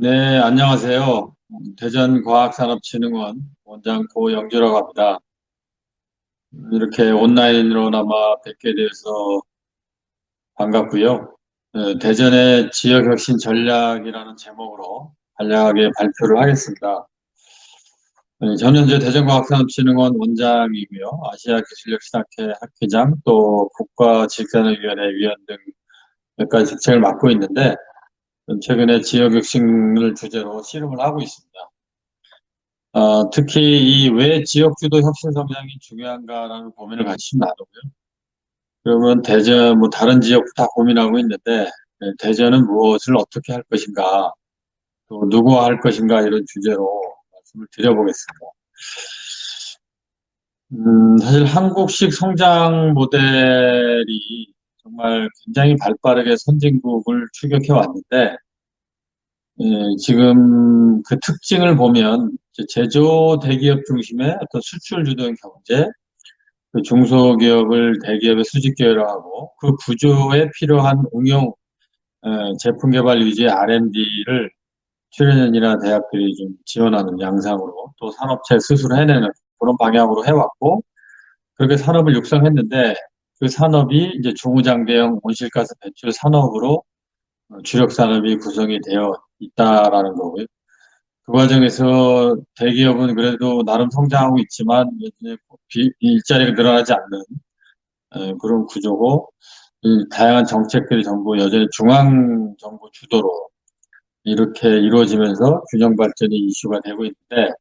네, 안녕하세요. 대전과학산업진흥원 원장 고영주라고 합니다. 이렇게 온라인으로나마 뵙게 돼서 반갑고요. 대전의 지역혁신 전략이라는 제목으로 간략하게 발표를 하겠습니다. 저는 이제 대전과학산업진흥원 원장이고요. 아시아기술혁신학회 학회장 또 국가지식산업위원회 위원 등 몇 가지 직책을 맡고 있는데 최근에 지역혁신을 주제로 씨름을 하고 있습니다. 특히 이 왜 지역주도 혁신 성장이 중요한가라는 고민을 같이 나누고요. 그러면 대전, 뭐 다른 지역도 다 고민하고 있는데, 대전은 무엇을 어떻게 할 것인가, 또 누구와 할 것인가 이런 주제로 말씀을 드려보겠습니다. 사실 한국식 성장 모델이 정말 굉장히 발빠르게 선진국을 추격해 왔는데, 지금 그 특징을 보면 이제 제조 대기업 중심의 어떤 수출 주도형 경제, 그 중소기업을 대기업의 수직 계열화하고 그 구조에 필요한 응용, 제품 개발 위주의 R&D를 출연연이나 대학들이 좀 지원하는 양상으로 또 산업체 스스로 해내는 그런 방향으로 해왔고 그렇게 산업을 육성했는데 그 산업이 이제 중후장대형 온실가스 배출 산업으로 주력 산업이 구성이 되어 있다라는 거고요. 그 과정에서 대기업은 그래도 나름 성장하고 있지만 이제 일자리가 늘어나지 않는 그런 구조고 이 다양한 정책들이 전부 여전히 중앙정부 주도로 이렇게 이루어지면서 균형 발전이 이슈가 되고 있는데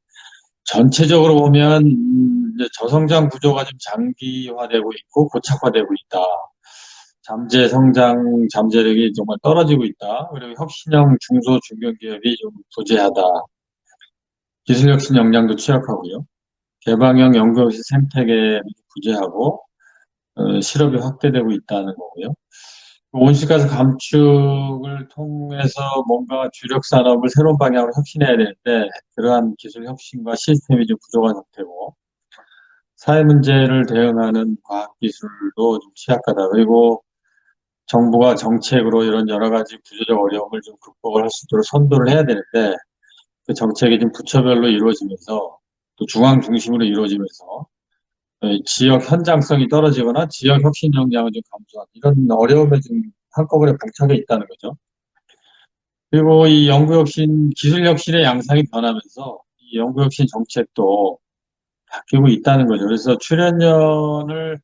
전체적으로 보면 이제 저성장 구조가 좀 장기화되고 있고 고착화되고 있다. 잠재 성장 잠재력이 정말 떨어지고 있다. 그리고 혁신형 중소 중견기업이 좀 부재하다. 기술혁신 역량도 취약하고요. 개방형 연구혁신 생태계 부재하고 실업이 확대되고 있다는 거고요. 온실가스 감축을 통해서 뭔가 주력 산업을 새로운 방향으로 혁신해야 되는데 그러한 기술 혁신과 시스템이 좀 부족한 상태고 사회 문제를 대응하는 과학기술도 좀 취약하다. 그리고 정부가 정책으로 이런 여러 가지 구조적 어려움을 좀 극복을 할 수 있도록 선도를 해야 되는데 그 정책이 좀 부처별로 이루어지면서 또 중앙 중심으로 이루어지면서 지역 현장성이 떨어지거나 지역 혁신 역량을 좀 감소하는 이런 어려움에 좀 한꺼번에 봉착해 있다는 거죠. 그리고 이 연구혁신, 기술혁신의 양상이 변하면서 이 연구혁신 정책도 바뀌고 있다는 거죠. 그래서 출연연을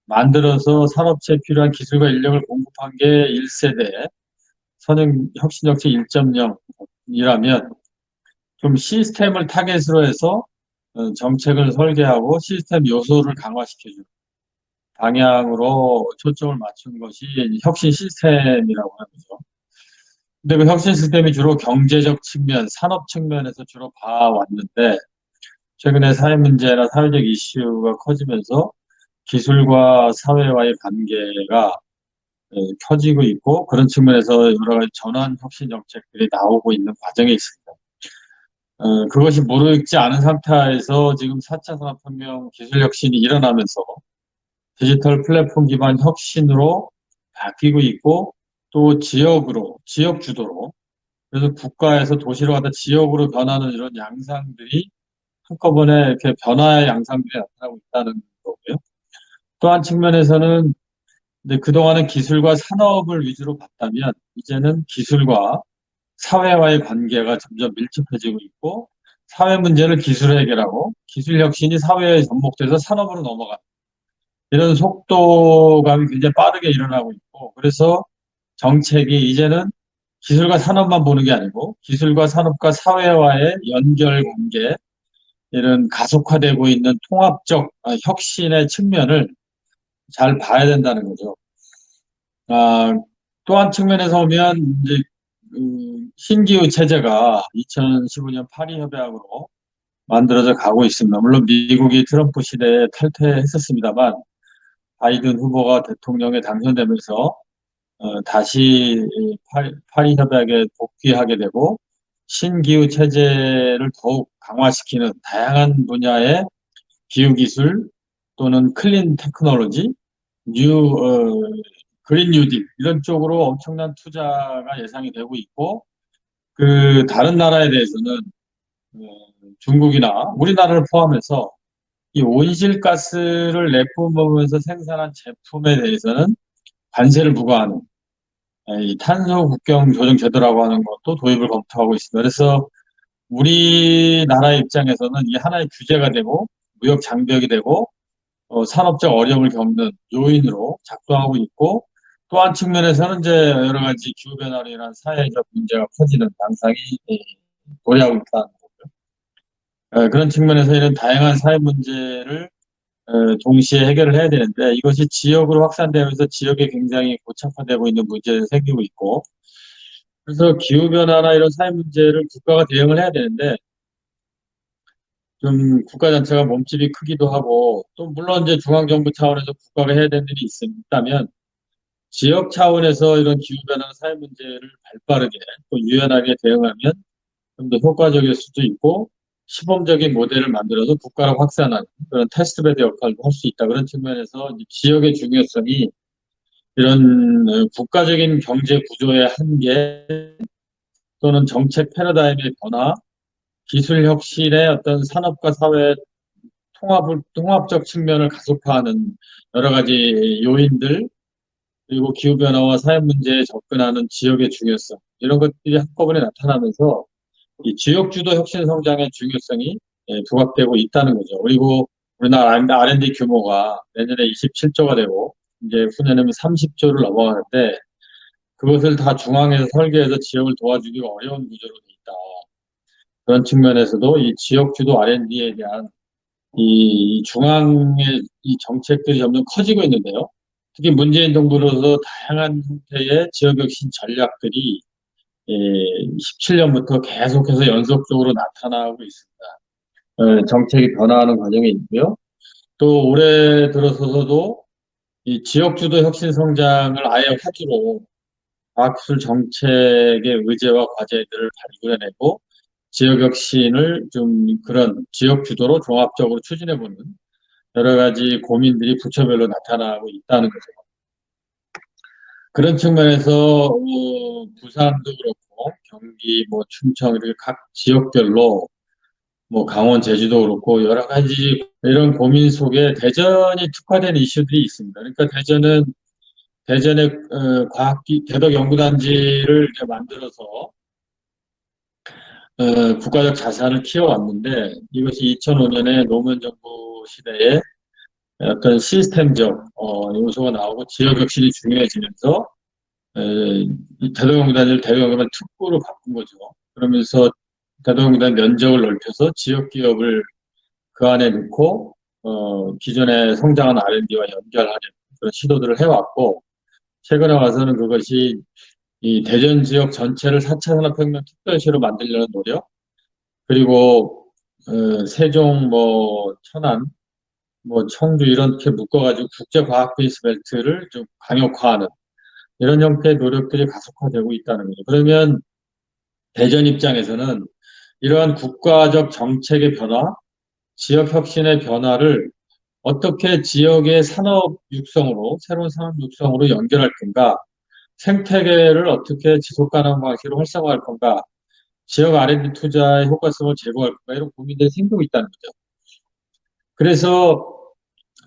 만들어서 산업체에 필요한 기술과 인력을 공급한 게 1세대 선형 혁신정책 1.0이라면 좀 시스템을 타겟으로 해서 정책을 설계하고 시스템 요소를 강화시켜주는 방향으로 초점을 맞춘 것이 혁신 시스템이라고 하는 거죠. 근데 그 혁신 시스템이 주로 경제적 측면, 산업 측면에서 주로 봐왔는데 최근에 사회 문제나 사회적 이슈가 커지면서 기술과 사회와의 관계가 켜지고 있고 그런 측면에서 여러 가지 전환 혁신 정책들이 나오고 있는 과정에 있습니다. 그것이 무르익지 않은 상태에서 지금 4차 산업혁명 기술 혁신이 일어나면서 디지털 플랫폼 기반 혁신으로 바뀌고 있고 또 지역으로, 지역 주도로 그래서 국가에서 도시로 가다 지역으로 변하는 이런 양상들이 한꺼번에 이렇게 변화의 양상들이 나타나고 있다는 거고요. 또 한 측면에서는 근데 그동안은 기술과 산업을 위주로 봤다면 이제는 기술과 사회와의 관계가 점점 밀접해지고 있고 사회 문제를 기술로 해결하고 기술 혁신이 사회에 접목돼서 산업으로 넘어가는 이런 속도감이 굉장히 빠르게 일어나고 있고 그래서 정책이 이제는 기술과 산업만 보는 게 아니고 기술과 산업과 사회와의 연결 관계 이런 가속화되고 있는 통합적 혁신의 측면을 잘 봐야 된다는 거죠. 아, 또 한 측면에서 보면 이제 신기후 체제가 2015년 파리 협약으로 만들어져 가고 있습니다. 물론 미국이 트럼프 시대에 탈퇴했었습니다만 바이든 후보가 대통령에 당선되면서 다시 파리 협약에 복귀하게 되고 신기후 체제를 더욱 강화시키는 다양한 분야의 기후 기술 또는 클린 테크놀로지, 그린 뉴딜 이런 쪽으로 엄청난 투자가 예상이 되고 있고 그 다른 나라에 대해서는 어, 중국이나 우리나라를 포함해서 이 온실가스를 내뿜으면서 생산한 제품에 대해서는 관세를 부과하는 이 탄소 국경 조정 제도라고 하는 것도 도입을 검토하고 있습니다. 그래서 우리나라 입장에서는 이게 하나의 규제가 되고 무역 장벽이 되고 산업적 어려움을 겪는 요인으로 작동하고 있고 또 한 측면에서는 이제 여러 가지 기후변화로 인한 사회적 문제가 커지는 양상이 도래하고 있다. 그런 측면에서 이런 다양한 사회 문제를 동시에 해결을 해야 되는데 이것이 지역으로 확산되면서 지역에 굉장히 고착화되고 있는 문제가 생기고 있고 그래서 기후변화나 이런 사회 문제를 국가가 대응을 해야 되는데 좀 국가 전체가 몸집이 크기도 하고 또 물론 이제 중앙정부 차원에서 국가가 해야 되는 일이 있다면 지역 차원에서 이런 기후변화 사회 문제를 발빠르게 또 유연하게 대응하면 좀 더 효과적일 수도 있고 시범적인 모델을 만들어서 국가로 확산하는 그런 테스트베드 역할도 할 수 있다. 그런 측면에서 지역의 중요성이 이런 국가적인 경제 구조의 한계 또는 정책 패러다임의 변화, 기술 혁신의 어떤 산업과 사회 통합적 측면을 가속화하는 여러 가지 요인들 그리고 기후변화와 사회 문제에 접근하는 지역의 중요성 이런 것들이 한꺼번에 나타나면서 이 지역 주도 혁신 성장의 중요성이 부각되고 있다는 거죠. 그리고 우리나라 R&D 규모가 내년에 27조가 되고 이제 후년에는 30조를 넘어가는데 그것을 다 중앙에서 설계해서 지역을 도와주기가 어려운 구조로 돼 있다. 그런 측면에서도 이 지역 주도 R&D에 대한 이 중앙의 이 정책들이 점점 커지고 있는데요. 특히 문재인 정부로서 다양한 형태의 지역 혁신 전략들이 17년부터 계속해서 연속적으로 나타나고 있습니다. 정책이 변화하는 과정이 있고요. 또 올해 들어서서도 이 지역 주도 혁신 성장을 아예 화두로 과학기술 정책의 의제와 과제들을 발굴해내고 지역 혁신을 좀 그런 지역 주도로 종합적으로 추진해보는 여러 가지 고민들이 부처별로 나타나고 있다는 거죠. 그런 측면에서 부산도 그렇고 경기, 뭐 충청 이렇게 각 지역별로 뭐 강원, 제주도 그렇고 여러 가지 이런 고민 속에 대전이 특화된 이슈들이 있습니다. 그러니까 대전의 대덕 연구단지를 이렇게 만들어서 국가적 자산을 키워왔는데 이것이 2005년에 노무현 정부 시대에 어떤 시스템적 요소가 나오고 지역 혁신이 중요해지면서 이 대동공단을 대동공단 특구로 바꾼 거죠. 그러면서 대동공단 면적을 넓혀서 지역 기업을 그 안에 넣고 기존의 성장한 R&D와 연결하는 그런 시도들을 해왔고 최근에 와서는 그것이 이 대전 지역 전체를 4차 산업혁명 특별시로 만들려는 노력 그리고 세종 뭐 천안 뭐 청주 이렇게 묶어가지고 국제과학 베이스 벨트를 좀 강력화하는 이런 형태의 노력들이 가속화되고 있다는 거죠. 그러면 대전 입장에서는 이러한 국가적 정책의 변화, 지역 혁신의 변화를 어떻게 지역의 산업 육성으로, 새로운 산업 육성으로 연결할 건가, 생태계를 어떻게 지속 가능한 방식으로 활성화할 건가, 지역 R&D 투자의 효과성을 제고할 건가, 이런 고민들이 생기고 있다는 거죠. 그래서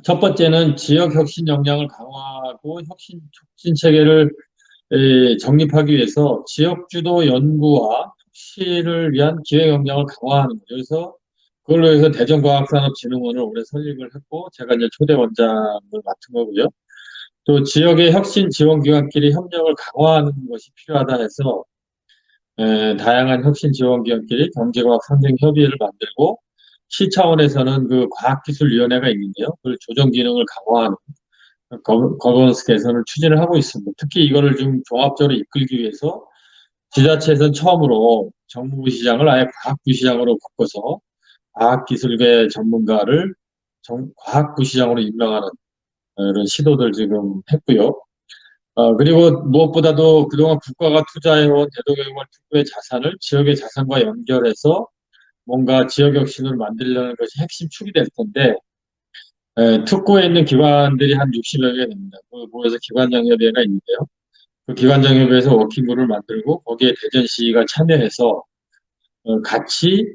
첫 번째는 지역 혁신 역량을 강화하고 혁신 체계를 정립하기 위해서 지역주도 연구와 혁신을 위한 기획 역량을 강화하는 거죠. 그래서 그걸로 해서 대전과학산업진흥원을 올해 설립을 했고 제가 이제 초대 원장을 맡은 거고요. 또 지역의 혁신 지원기관끼리 협력을 강화하는 것이 필요하다 해서 다양한 혁신 지원기관끼리 경제과학 상생 협의회를 만들고 시 차원에서는 그 과학기술위원회가 있는데요. 그 조정 기능을 강화하는 거버넌스 개선을 추진을 하고 있습니다. 특히 이거를 좀 종합적으로 이끌기 위해서 지자체에서는 처음으로 정무부 시장을 아예 과학부 시장으로 바꿔서 과학기술계 전문가를 과학부 시장으로 임명하는 이런 시도들 지금 했고요. 그리고 무엇보다도 그동안 국가가 투자해온 대도경관 특구의 자산을 지역의 자산과 연결해서 뭔가 지역 혁신을 만들려는 것이 핵심 축이 될 텐데 특구에 있는 기관들이 한 60여 개가 됩니다. 그 모여서 기관장협의회가 있는데요. 그 기관장협의회에서 워킹그룹을 만들고 거기에 대전시가 참여해서 같이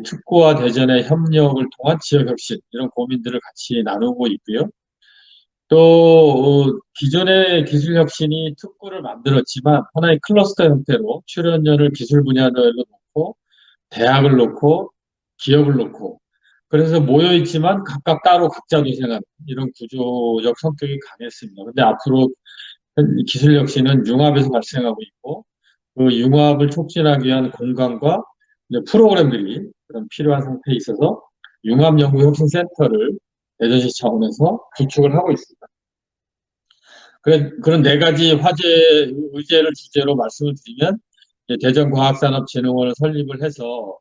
특구와 대전의 협력을 통한 지역혁신 이런 고민들을 같이 나누고 있고요. 또 기존의 기술혁신이 특구를 만들었지만 하나의 클러스터 형태로 출연료를 기술 분야별로 놓고 대학을 놓고 기업을 놓고 그래서 모여 있지만 각각 따로 각자 도생하는 이런 구조적 성격이 강했습니다. 근데 앞으로 기술혁신은 융합에서 발생하고 있고 그 융합을 촉진하기 위한 공간과 이제 프로그램들이 그런 필요한 상태에 있어서 융합연구혁신센터를 대전시 차원에서 구축을 하고 있습니다. 그런 네 가지 의제를 주제로 말씀을 드리면 대전과학산업진흥원을 설립을 해서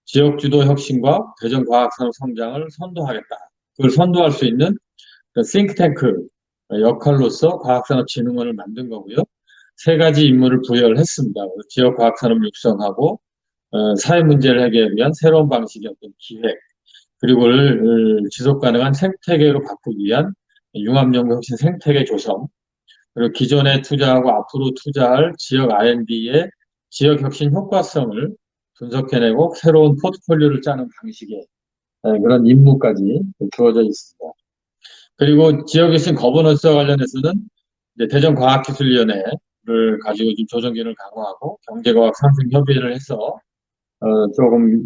지역주도 혁신과 대전과학산업 성장을 선도하겠다. 그걸 선도할 수 있는 싱크탱크 역할로서 과학산업진흥원을 만든 거고요. 세 가지 임무를 부여를 했습니다. 지역과학산업 육성하고 사회 문제를 해결하기 위한 새로운 방식의 어떤 기획, 그리고 지속 가능한 생태계로 바꾸기 위한 융합연구 혁신 생태계 조성, 그리고 기존에 투자하고 앞으로 투자할 지역 R&D의 지역 혁신 효과성을 분석해내고 새로운 포트폴리오를 짜는 방식의 그런 임무까지 주어져 있습니다. 그리고 지역 혁신 거버넌스와 관련해서는 이제 대전과학기술위원회를 가지고 좀 조정기능을 강화하고 경제과학 상생협의회를 해서 조금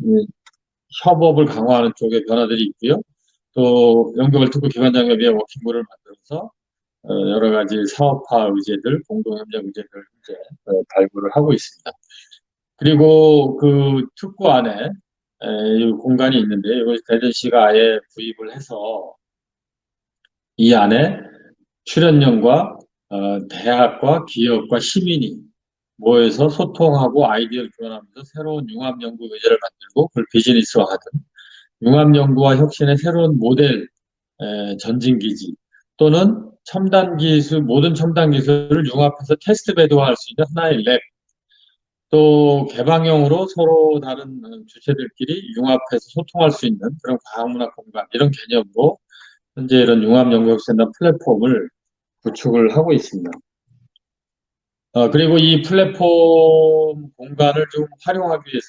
협업을 강화하는 쪽에 변화들이 있고요. 또 연구월특구 기관장협의회 워킹그룹을 만들어서 여러 가지 사업화 의제들, 공동협력 의제들 이제 발굴을 하고 있습니다. 그리고 그 특구 안에 이 공간이 있는데 이걸 대전시가 아예 구입을 해서 이 안에 출연연과 대학과 기업과 시민이 모여서 소통하고 아이디어를 교환하면서 새로운 융합연구 의제를 만들고 그걸 비즈니스화하는 융합연구와 혁신의 새로운 모델 전진기지 또는 모든 첨단 기술을 융합해서 테스트 배드화할 수 있는 하나의 랩, 또 개방형으로 서로 다른 주체들끼리 융합해서 소통할 수 있는 그런 과학문화 공간 이런 개념으로 현재 이런 융합연구혁신단 플랫폼을 구축을 하고 있습니다. 그리고 이 플랫폼 공간을 좀 활용하기 위해서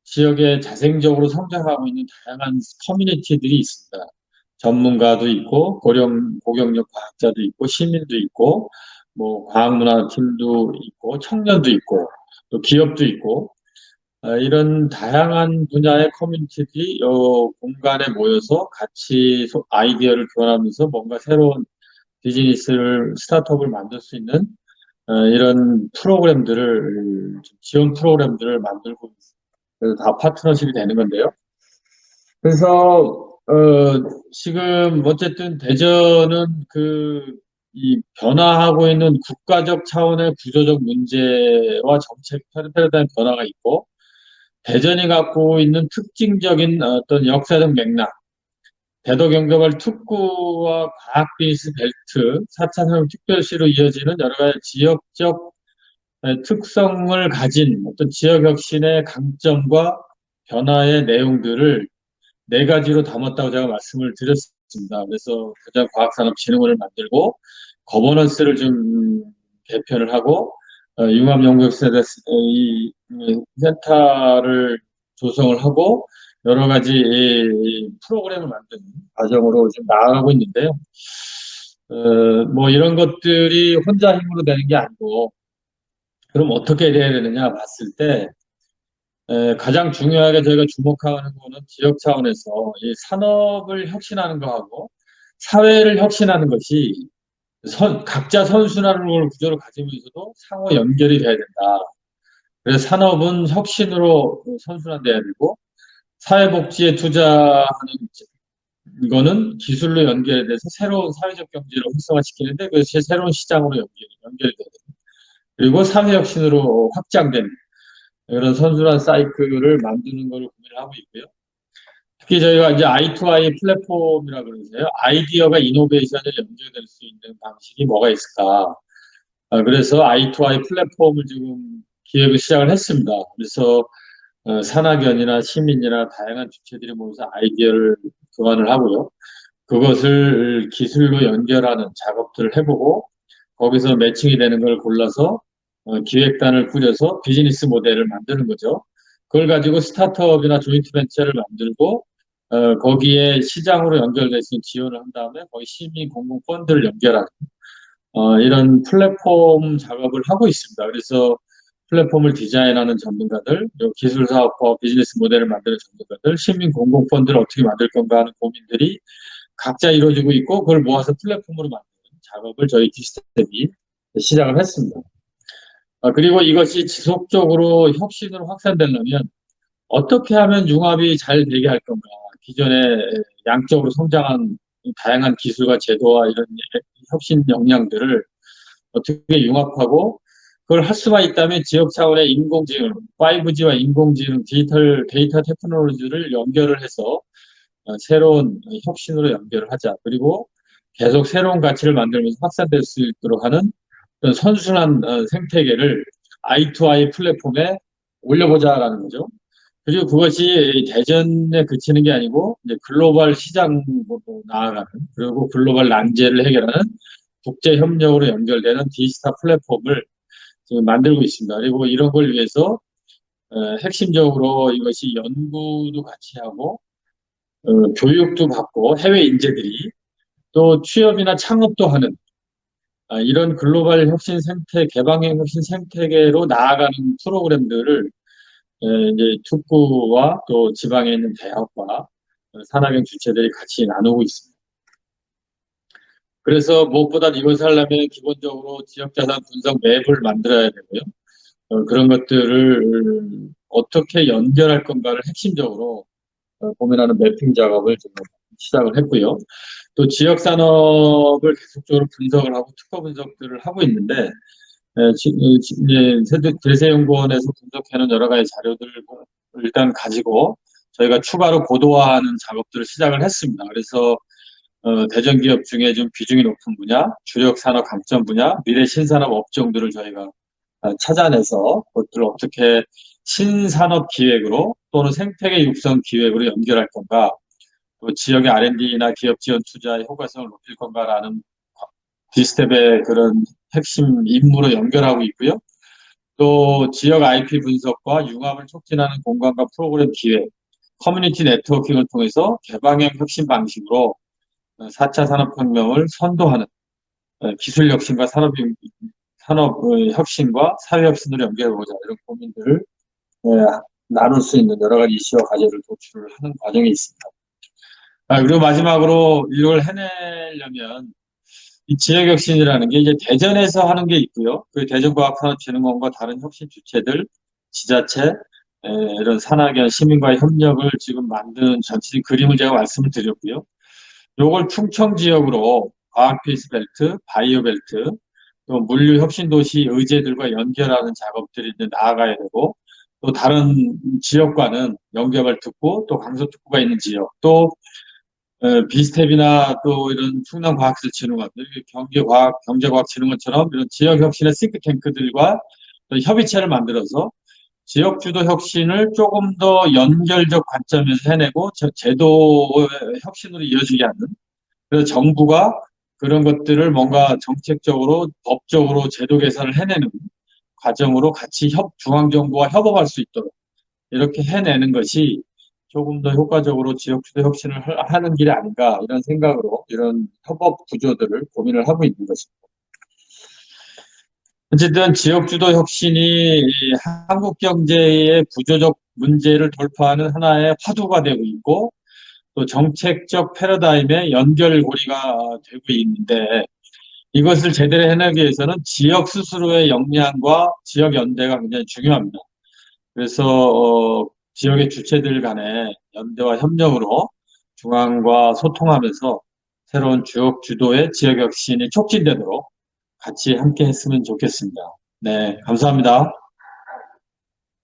지역에 자생적으로 성장하고 있는 다양한 커뮤니티들이 있습니다. 전문가도 있고 고경력 과학자도 있고 시민도 있고 뭐 과학문화팀도 있고 청년도 있고 또 기업도 있고 이런 다양한 분야의 커뮤니티들이 공간에 모여서 같이 아이디어를 교환하면서 뭔가 새로운 스타트업을 만들 수 있는 이런 지원 프로그램들을 만들고 있습니다. 다 파트너십이 되는 건데요. 그래서 지금 어쨌든 대전은 이 변화하고 있는 국가적 차원의 구조적 문제와 정책 패러다임 변화가 있고 대전이 갖고 있는 특징적인 어떤 역사적 맥락, 대도경제발 특구와 과학 비즈니스 벨트, 4차 산업특별시로 이어지는 여러 가지 지역적 특성을 가진 어떤 지역혁신의 강점과 변화의 내용들을 네 가지로 담았다고 제가 말씀을 드렸습니다. 그래서 대전과학산업진흥원을 만들고 거버넌스를 좀 개편을 하고 융합연구센터 센터를 조성을 하고 여러 가지 프로그램을 만드는 과정으로 지금 나아가고 있는데요. 뭐 이런 것들이 혼자 힘으로 되는 게 아니고 그럼 어떻게 돼야 되느냐 봤을 때 가장 중요하게 저희가 주목하는 거는 지역 차원에서 이 산업을 혁신하는 거하고 사회를 혁신하는 것이 각자 선순환을 구조를 가지면서도 상호 연결이 돼야 된다. 그래서 산업은 혁신으로 선순환돼야 되고 사회복지에 투자하는 거는 기술로 연결돼서 새로운 사회적 경제를 활성화시키는데 그것이 새로운 시장으로 연결이 돼야 됩니다. 그리고 사회혁신으로 확장된 이런 선순환 사이클을 만드는 걸 고민을 하고 있고요. 특히 저희가 이제 I2I 플랫폼이라 그러세요. 아이디어가 이노베이션에 연결될 수 있는 방식이 뭐가 있을까? 그래서 I2I 플랫폼을 지금 기획을 시작을 했습니다. 그래서 산학연이나 시민이나 다양한 주체들이 모여서 아이디어를 교환을 하고요. 그것을 기술로 연결하는 작업들을 해보고 거기서 매칭이 되는 걸 골라서 기획단을 꾸려서 비즈니스 모델을 만드는 거죠. 그걸 가지고 스타트업이나 조인트 벤처를 만들고 거기에 시장으로 연결될 수 있는 지원을 한 다음에 거기 시민 공공 펀드를 연결하는 이런 플랫폼 작업을 하고 있습니다. 그래서 플랫폼을 디자인하는 전문가들, 그리고 기술 사업과 비즈니스 모델을 만드는 전문가들, 시민 공공 펀드를 어떻게 만들 건가 하는 고민들이 각자 이루어지고 있고 그걸 모아서 플랫폼으로 만드는 작업을 저희 디스텝이 시작을 했습니다. 그리고 이것이 지속적으로 혁신으로 확산되려면 어떻게 하면 융합이 잘 되게 할 건가? 기존에 양적으로 성장한 다양한 기술과 제도와 이런 혁신 역량들을 어떻게 융합하고 그걸 할 수만 있다면 지역 차원의 인공지능, 5G와 인공지능, 데이터 테크놀로지를 연결을 해서 새로운 혁신으로 연결을 하자. 그리고 계속 새로운 가치를 만들면서 확산될 수 있도록 하는 그런 선순환 생태계를 I2I 플랫폼에 올려보자라는 거죠. 그리고 그것이 대전에 그치는 게 아니고 이제 글로벌 시장으로 나아가는 그리고 글로벌 난제를 해결하는 국제 협력으로 연결되는 디지털 플랫폼을 지금 만들고 있습니다. 그리고 이런 걸 위해서 핵심적으로 이것이 연구도 같이 하고 교육도 받고 해외 인재들이 또 취업이나 창업도 하는 이런 글로벌 혁신 생태, 개방형 혁신 생태계로 나아가는 프로그램들을 이제 특구와 또 지방에 있는 대학과 산학연 주체들이 같이 나누고 있습니다. 그래서 무엇보다 이것을 하려면 기본적으로 지역자산 분석 맵을 만들어야 되고요. 그런 것들을 어떻게 연결할 건가를 핵심적으로 고민하는 매핑 작업을 지금 시작을 했고요. 또 지역 산업을 계속적으로 분석을 하고 특허 분석들을 하고 있는데 대세연구원에서 분석해놓은 여러 가지 자료들을 일단 가지고 저희가 추가로 고도화하는 작업들을 시작을 했습니다. 그래서 대전 기업 중에 좀 비중이 높은 분야, 주력 산업 강점 분야, 미래 신산업 업종들을 저희가 찾아내서 그것들을 어떻게 신산업 기획으로 또는 생태계 육성 기획으로 연결할 건가, 또 지역의 R&D나 기업 지원 투자의 효과성을 높일 건가라는 디스텝의 그런 핵심 임무로 연결하고 있고요. 또 지역 IP 분석과 융합을 촉진하는 공간과 프로그램 기획, 커뮤니티 네트워킹을 통해서 개방형 혁신 방식으로 4차 산업혁명을 선도하는 기술 혁신과 산업 혁신과 사회 혁신으로 연결해보자 이런 고민들을 나눌 수 있는 여러 가지 이슈와 과제를 도출을 하는 과정이 있습니다. 그리고 마지막으로 이걸 해내려면 이 지역혁신이라는 게 이제 대전에서 하는 게 있고요. 그 대전과학산업진흥원과 다른 혁신 주체들, 지자체, 이런 산학연 시민과의 협력을 지금 만든 전체적인 그림을 제가 말씀을 드렸고요. 요걸 충청 지역으로 과학피스벨트, 바이오벨트, 또 물류혁신도시 의제들과 연결하는 작업들이 이제 나아가야 되고, 또 다른 지역과는 연결을 듣고, 또 강서특구가 있는 지역, 또 비스텝이나 또 이런 충남과학기술진흥원, 경제과학진흥원처럼 이런 지역혁신의 싱크탱크들과 협의체를 만들어서 지역주도 혁신을 조금 더 연결적 관점에서 해내고 제도 혁신으로 이어지게 하는 그래서 정부가 그런 것들을 뭔가 정책적으로 법적으로 제도 개선을 해내는 과정으로 같이 중앙정부와 협업할 수 있도록 이렇게 해내는 것이 조금 더 효과적으로 지역주도 혁신을 하는 길이 아닌가 이런 생각으로 이런 협업 구조들을 고민을 하고 있는 것입니다. 어쨌든 지역주도 혁신이 한국 경제의 구조적 문제를 돌파하는 하나의 화두가 되고 있고 또 정책적 패러다임의 연결고리가 되고 있는데 이것을 제대로 해내기 위해서는 지역 스스로의 역량과 지역 연대가 굉장히 중요합니다. 그래서 지역의 주체들 간의 연대와 협력으로 중앙과 소통하면서 새로운 지역 주도의 지역 혁신이 촉진되도록 같이 함께 했으면 좋겠습니다. 네, 감사합니다.